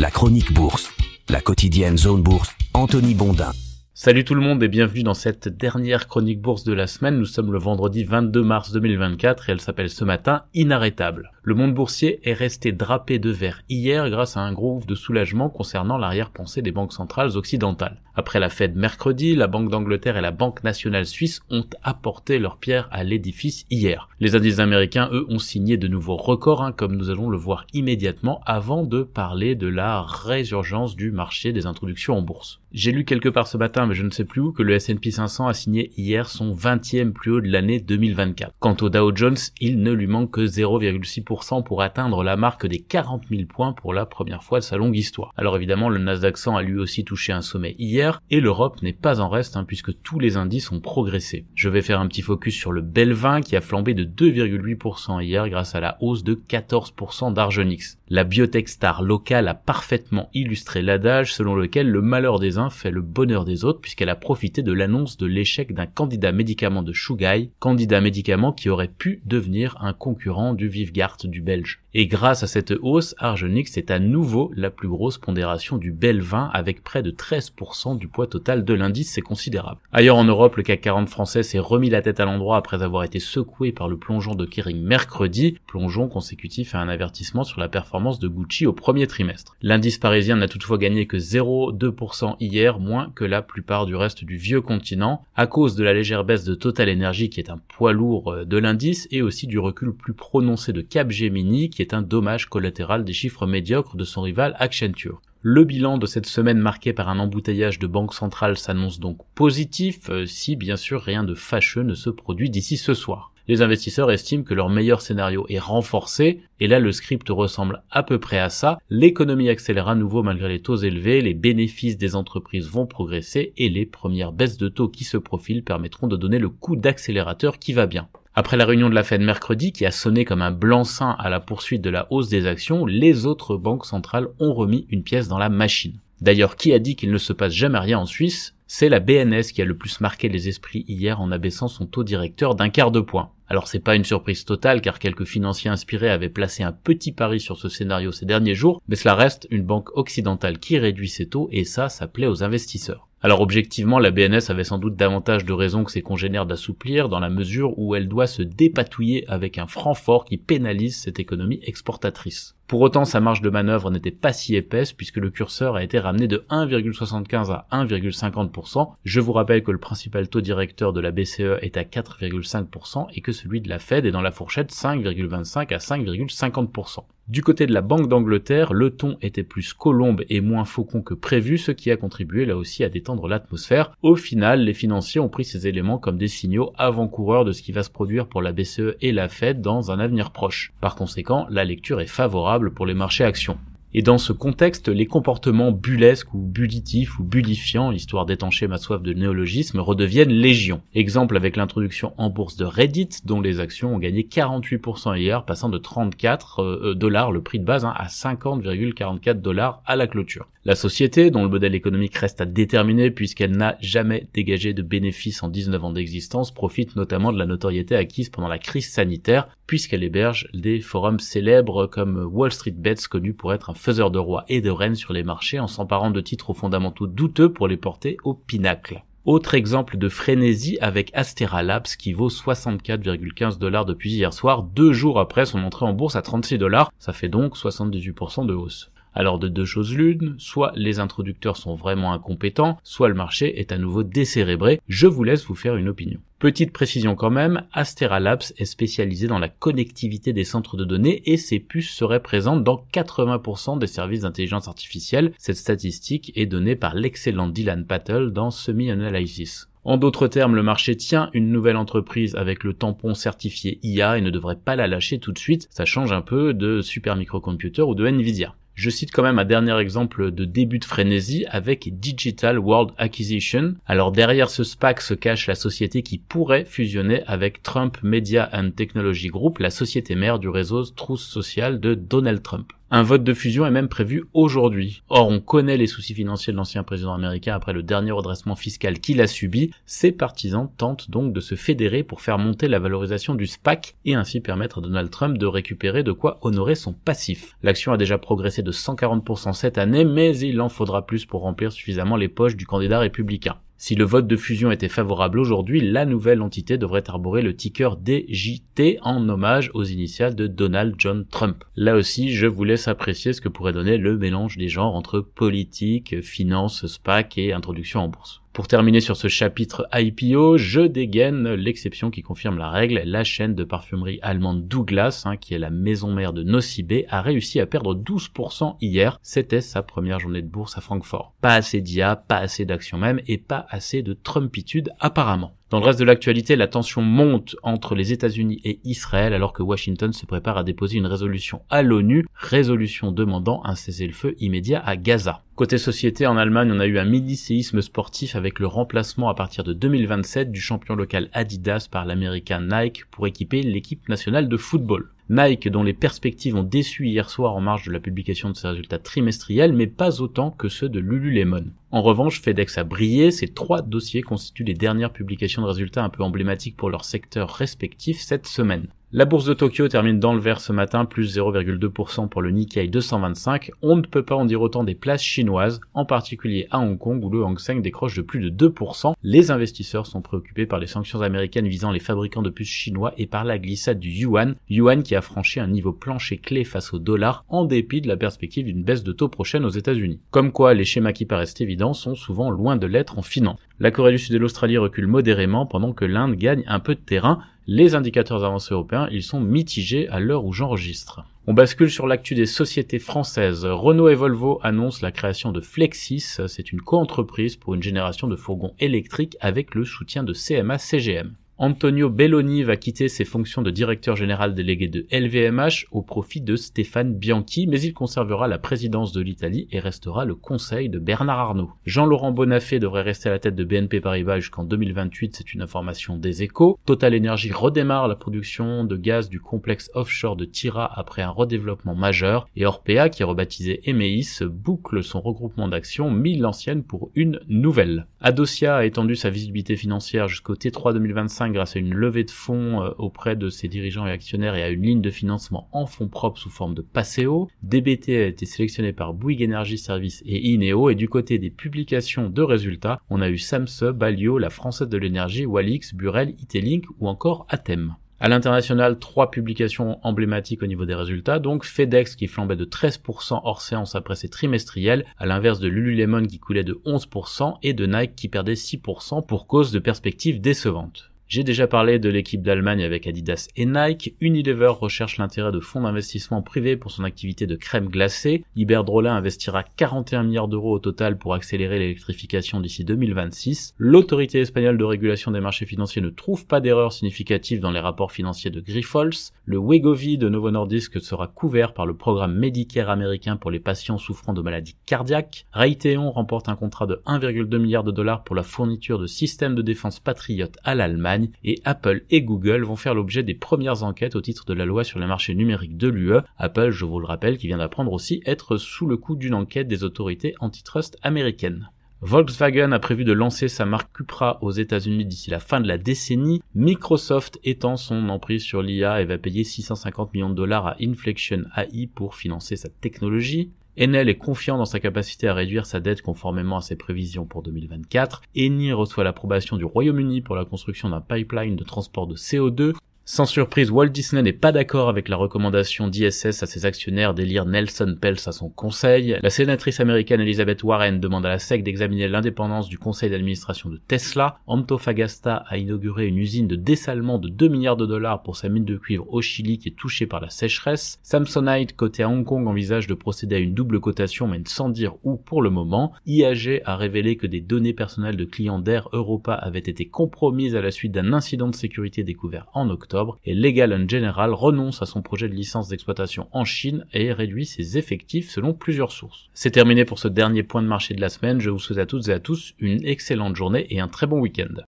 La chronique bourse, la quotidienne Zone Bourse, Anthony Bondin. Salut tout le monde et bienvenue dans cette dernière chronique bourse de la semaine. Nous sommes le vendredi 22 mars 2024 et elle s'appelle ce matin Inarrêtable. Le monde boursier est resté drapé de vert hier grâce à un gros ouf de soulagement concernant l'arrière-pensée des banques centrales occidentales. Après la Fed mercredi, la Banque d'Angleterre et la Banque nationale suisse ont apporté leur pierre à l'édifice hier. Les indices américains, eux, ont signé de nouveaux records, comme nous allons le voir immédiatement avant de parler de la résurgence du marché des introductions en bourse. J'ai lu quelque part ce matin, mais je ne sais plus où, que le S&P 500 a signé hier son 20e plus haut de l'année 2024. Quant au Dow Jones, il ne lui manque que 0,6% pour atteindre la marque des 40 000 points pour la première fois de sa longue histoire. Alors évidemment, le Nasdaq 100 a lui aussi touché un sommet hier, et l'Europe n'est pas en reste, puisque tous les indices ont progressé. Je vais faire un petit focus sur le Bel 20 qui a flambé de 2,8% hier grâce à la hausse de 14% d'Argenix. La biotech star locale a parfaitement illustré l'adage selon lequel le malheur des uns fait le bonheur des autres, puisqu'elle a profité de l'annonce de l'échec d'un candidat médicament de Chugai, candidat médicament qui aurait pu devenir un concurrent du Vyvgart du Belge. Et grâce à cette hausse, Argenix est à nouveau la plus grosse pondération du Bel 20 avec près de 13% du poids total de l'indice, c'est considérable. Ailleurs en Europe, le CAC 40 français s'est remis la tête à l'endroit après avoir été secoué par le plongeon de Kering mercredi, plongeon consécutif à un avertissement sur la performance de Gucci au premier trimestre. L'indice parisien n'a toutefois gagné que 0,2% hier, moins que la plupart du reste du vieux continent, à cause de la légère baisse de Total Energy qui est un poids lourd de l'indice et aussi du recul plus prononcé de Capgemini qui est un dommage collatéral des chiffres médiocres de son rival Accenture. Le bilan de cette semaine marqué par un embouteillage de banques centrales s'annonce donc positif, si bien sûr rien de fâcheux ne se produit d'ici ce soir. Les investisseurs estiment que leur meilleur scénario est renforcé, et là le script ressemble à peu près à ça. L'économie accélère à nouveau malgré les taux élevés, les bénéfices des entreprises vont progresser, et les premières baisses de taux qui se profilent permettront de donner le coup d'accélérateur qui va bien. Après la réunion de la Fed mercredi, qui a sonné comme un blanc-seing à la poursuite de la hausse des actions, les autres banques centrales ont remis une pièce dans la machine. D'ailleurs, qui a dit qu'il ne se passe jamais rien en Suisse ? C'est la BNS qui a le plus marqué les esprits hier en abaissant son taux directeur d'un quart de point. Alors c'est pas une surprise totale car quelques financiers inspirés avaient placé un petit pari sur ce scénario ces derniers jours, mais cela reste une banque occidentale qui réduit ses taux et ça plaît aux investisseurs. Alors objectivement, la BNS avait sans doute davantage de raisons que ses congénères d'assouplir dans la mesure où elle doit se dépatouiller avec un franc fort qui pénalise cette économie exportatrice. Pour autant, sa marge de manœuvre n'était pas si épaisse puisque le curseur a été ramené de 1,75 à 1,50%. Je vous rappelle que le principal taux directeur de la BCE est à 4,5% et que celui de la Fed est dans la fourchette 5,25 à 5,50%. Du côté de la Banque d'Angleterre, le ton était plus colombe et moins faucon que prévu, ce qui a contribué là aussi à détendre l'atmosphère. Au final, les financiers ont pris ces éléments comme des signaux avant-coureurs de ce qui va se produire pour la BCE et la Fed dans un avenir proche. Par conséquent, la lecture est favorable pour les marchés actions. Et dans ce contexte, les comportements bullesques ou bullitifs ou bullifiants, histoire d'étancher ma soif de néologisme, redeviennent légion. Exemple avec l'introduction en bourse de Reddit, dont les actions ont gagné 48% hier, passant de $34 le prix de base à 50,44 $ à la clôture. La société, dont le modèle économique reste à déterminer puisqu'elle n'a jamais dégagé de bénéfices en 19 ans d'existence, profite notamment de la notoriété acquise pendant la crise sanitaire, puisqu'elle héberge des forums célèbres comme Wall Street Bets, connu pour être un faiseur de rois et de reines sur les marchés en s'emparant de titres aux fondamentaux douteux pour les porter au pinacle. Autre exemple de frénésie avec Astera Labs qui vaut 64,15 $ depuis hier soir, 2 jours après son entrée en bourse à 36 $, ça fait donc 78% de hausse. Alors de deux choses l'une, soit les introducteurs sont vraiment incompétents, soit le marché est à nouveau décérébré, je vous laisse vous faire une opinion. Petite précision quand même, Astera Labs est spécialisé dans la connectivité des centres de données et ses puces seraient présentes dans 80% des services d'intelligence artificielle. Cette statistique est donnée par l'excellent Dylan Patel dans Semi-Analysis. En d'autres termes, le marché tient une nouvelle entreprise avec le tampon certifié IA et ne devrait pas la lâcher tout de suite, ça change un peu de Super Microcomputer ou de Nvidia. Je cite quand même un dernier exemple de début de frénésie avec Digital World Acquisition. Alors derrière ce SPAC se cache la société qui pourrait fusionner avec Trump Media and Technology Group, la société mère du réseau Truth Social de Donald Trump. Un vote de fusion est même prévu aujourd'hui. Or, on connaît les soucis financiers de l'ancien président américain après le dernier redressement fiscal qu'il a subi. Ses partisans tentent donc de se fédérer pour faire monter la valorisation du SPAC et ainsi permettre à Donald Trump de récupérer de quoi honorer son passif. L'action a déjà progressé de 140% cette année, mais il en faudra plus pour remplir suffisamment les poches du candidat républicain. Si le vote de fusion était favorable aujourd'hui, la nouvelle entité devrait arborer le ticker DJT en hommage aux initiales de Donald John Trump. Là aussi, je vous laisse apprécier ce que pourrait donner le mélange des genres entre politique, finance, SPAC et introduction en bourse. Pour terminer sur ce chapitre IPO, je dégaine l'exception qui confirme la règle. La chaîne de parfumerie allemande Douglas, qui est la maison mère de Nocibé, a réussi à perdre 12% hier. C'était sa première journée de bourse à Francfort. Pas assez d'IA, pas assez d'actions même, et pas assez de Trumpitude apparemment. Dans le reste de l'actualité, la tension monte entre les États-Unis et Israël alors que Washington se prépare à déposer une résolution à l'ONU, résolution demandant un cessez-le-feu immédiat à Gaza. Côté société, en Allemagne, on a eu un mini-séisme sportif avec le remplacement à partir de 2027 du champion local Adidas par l'américain Nike pour équiper l'équipe nationale de football. Nike, dont les perspectives ont déçu hier soir en marge de la publication de ses résultats trimestriels, mais pas autant que ceux de Lululemon. En revanche, FedEx a brillé, ces 3 dossiers constituent les dernières publications de résultats un peu emblématiques pour leurs secteurs respectifs cette semaine. La bourse de Tokyo termine dans le vert ce matin, plus 0,2% pour le Nikkei 225. On ne peut pas en dire autant des places chinoises, en particulier à Hong Kong où le Hang Seng décroche de plus de 2%. Les investisseurs sont préoccupés par les sanctions américaines visant les fabricants de puces chinois et par la glissade du yuan qui a franchi un niveau plancher clé face au dollar en dépit de la perspective d'une baisse de taux prochaine aux États-Unis. Comme quoi, les schémas qui paraissent évidents sont souvent loin de l'être en finance. La Corée du Sud et l'Australie reculent modérément pendant que l'Inde gagne un peu de terrain. Les indicateurs avancés européens, ils sont mitigés à l'heure où j'enregistre. On bascule sur l'actu des sociétés françaises. Renault et Volvo annoncent la création de Flexis. C'est une coentreprise pour une génération de fourgons électriques avec le soutien de CMA-CGM. Antonio Belloni va quitter ses fonctions de directeur général délégué de LVMH au profit de Stéphane Bianchi, mais il conservera la présidence de l'Italie et restera le conseil de Bernard Arnault. Jean-Laurent Bonnafé devrait rester à la tête de BNP Paribas jusqu'en 2028, c'est une information des Échos. Total Energy redémarre la production de gaz du complexe offshore de Tyra après un redéveloppement majeur, et Orpea, qui est rebaptisé Emeis, boucle son regroupement d'actions, mis l'ancienne pour une nouvelle. Adocia a étendu sa visibilité financière jusqu'au T3 2025 grâce à une levée de fonds auprès de ses dirigeants et actionnaires et à une ligne de financement en fonds propres sous forme de Passeo. DBT a été sélectionné par Bouygues Energy Services et Ineo, et du côté des publications de résultats, on a eu Samsung, Balio, la Française de l'énergie, Walix, Burel, Itelink ou encore Atem. À l'international, 3 publications emblématiques au niveau des résultats, donc FedEx qui flambait de 13% hors séance après ses trimestriels, à l'inverse de Lululemon qui coulait de 11% et de Nike qui perdait 6% pour cause de perspectives décevantes. J'ai déjà parlé de l'équipe d'Allemagne avec Adidas et Nike. Unilever recherche l'intérêt de fonds d'investissement privés pour son activité de crème glacée. Iberdrola investira 41 milliards d'euros au total pour accélérer l'électrification d'ici 2026. L'autorité espagnole de régulation des marchés financiers ne trouve pas d'erreur significative dans les rapports financiers de Grifols. Le Wegovy de Novo Nordisk sera couvert par le programme Medicare américain pour les patients souffrant de maladies cardiaques. Raytheon remporte un contrat de 1,2 milliard de dollars pour la fourniture de systèmes de défense patriotes à l'Allemagne. Et Apple et Google vont faire l'objet des premières enquêtes au titre de la loi sur les marchés numériques de l'UE. Apple, je vous le rappelle, qui vient d'apprendre aussi être sous le coup d'une enquête des autorités antitrust américaines. Volkswagen a prévu de lancer sa marque Cupra aux États-Unis d'ici la fin de la décennie. Microsoft étend son emprise sur l'IA et va payer 650 millions de dollars à Inflection AI pour financer sa technologie. Enel est confiant dans sa capacité à réduire sa dette conformément à ses prévisions pour 2024. Eni reçoit l'approbation du Royaume-Uni pour la construction d'un pipeline de transport de CO2. Sans surprise, Walt Disney n'est pas d'accord avec la recommandation d'ISS à ses actionnaires d'élire Nelson Peltz à son conseil. La sénatrice américaine Elizabeth Warren demande à la SEC d'examiner l'indépendance du conseil d'administration de Tesla. Antofagasta a inauguré une usine de dessalement de 2 milliards de dollars pour sa mine de cuivre au Chili qui est touchée par la sécheresse. Samsonite, coté à Hong Kong, envisage de procéder à une double cotation mais sans dire où pour le moment. IAG a révélé que des données personnelles de clients d'Air Europa avaient été compromises à la suite d'un incident de sécurité découvert en octobre. Et Legal & General renonce à son projet de licence d'exploitation en Chine et réduit ses effectifs selon plusieurs sources. C'est terminé pour ce dernier point de marché de la semaine. Je vous souhaite à toutes et à tous une excellente journée et un très bon week-end.